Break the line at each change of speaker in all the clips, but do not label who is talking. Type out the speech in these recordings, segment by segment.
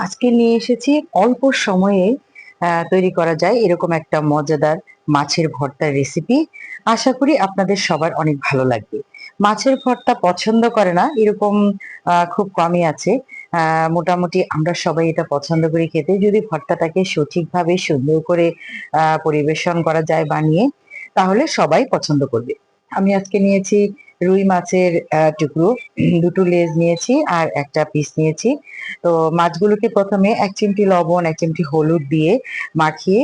আজকে নিয়ে এসেছি অল্প সময়ে তৈরি করা যায় এরকম একটা মজাদার মাছের ভর্তার রেসিপি। আশা করি আপনাদের সবার অনেক ভালো লাগবে। মাছের ভর্তা পছন্দ করে না এরকম খুব কমই আছে। মোটামুটি আমরা সবাই এটা পছন্দ করি খেতে, যদি ভর্তাটাকে সঠিকভাবে সুন্দর করে পরিবেশন করা যায় বানিয়ে, তাহলে সবাই পছন্দ করবে। আমি আজকে নিয়েছি রুই মাছের টুকরো, দুটো লেজ নিয়েছি আর একটা পিস নিয়েছি। তো মাছগুলোকে প্রথমে 1 চিমটি লবণ 1 চিমটি হলুদ দিয়ে মাখিয়ে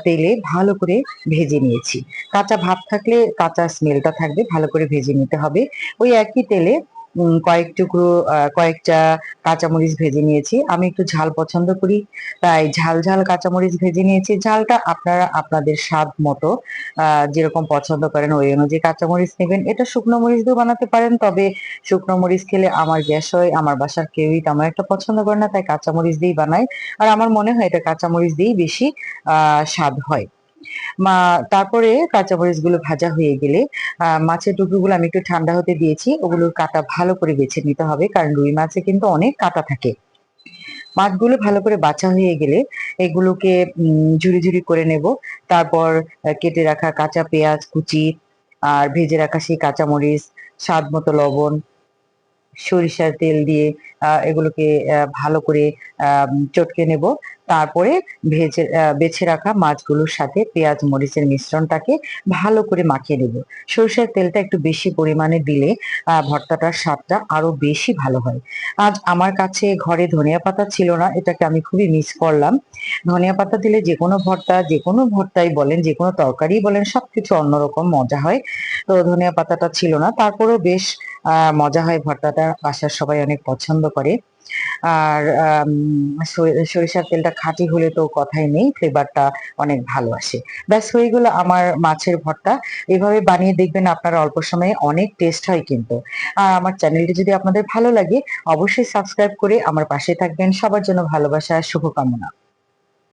তেলে ভালো করে ভেজে নিয়েছি। কাঁচা ভাব থাকলে কাঁচা স্মেলটা থাকবে, ভালো করে ভেজে নিতে হবে। ওই একই তেলে কয়েক টুকরো কয়েকটা কাঁচামরিচ ভেজে নিয়েছি। আমি একটু ঝাল পছন্দ করি, তাই ঝাল ঝাল কাঁচামরিচ ভেজে নিয়েছি। ঝালটা আপনারা আপনাদের স্বাদ মতো যেরকম পছন্দ করেন ওই অনুযায়ী কাঁচামরিচ নেবেন। এটা শুকনো মরিচ দিয়েও বানাতে পারেন, তবে শুকনো মরিচ খেলে আমার গ্যাস হয়, আমার বাসার কেউই তেমন একটা পছন্দ করে না, তাই কাঁচামরিচ দিয়েই বানাই। আর আমার মনে হয় এটা কাঁচামরিচ দিয়েই বেশি স্বাদ হয়। মা তারপরে কাঁচামরিচ গুলো ভাজা হয়ে গেলে মাছের টুকরোগুলো আমি একটু ঠান্ডা হতে দিয়েছি, ওগুলোর কাঁটা ভালো করে বেছে নিতে হবে, কারণ রুই মাছে কিন্তু অনেক কাঁটা থাকে। মাছগুলো ভালো করে বাছা হয়ে গেলে এগুলোকে ঝুরি ঝুরি করে নেব। তারপর কেটে রাখা কাঁচা পেঁয়াজ কুচি আর ভেজে রাখা সেই কাঁচামরিচ, স্বাদ মতো লবণ, সরিষার তেল দিয়ে এগুলোকে ভালো করে চটকে নেব। তারপরে বেছে রাখা মাছগুলোর সাথে পেঁয়াজ মরিচের মিশ্রণটাকে ভালো করে মাখিয়ে নেব। সরিষার তেলটা একটু বেশি পরিমাণে দিলে ভর্তাটার স্বাদটা আরো বেশি ভালো হয়। আজ আমার কাছে ঘরে ধনিয়া পাতা ছিল না, এটাকে আমি খুবই মিস করলাম। ধনিয়া পাতা দিলে যে কোনো ভর্তা, যে কোনো ভর্তাই বলেন, যে কোনো তরকারি বলেন, সবকিছু অন্যরকম মজা হয়। তো ধনিয়া পাতাটা ছিল না, তারপরেও বেশ মজা হয় ভর্তাটা, বাসার সবাই অনেক পছন্দ করে। আর সরিষার তেলটা খাঁটি হলে তো কথাই নেই, ফ্লেভারটা অনেক ভালো আসে। ব্যাস হয়ে গেল আমার মাছের ভর্তা। এভাবে বানিয়ে দেখবেন, আপনারা অল্প সময়ে অনেক টেস্ট হয় কিন্তু। আর আমার চ্যানেলটি যদি আপনাদের ভালো লাগে, অবশ্যই সাবস্ক্রাইব করে আমার পাশে থাকবেন। সবার জন্য ভালোবাসা, শুভকামনা।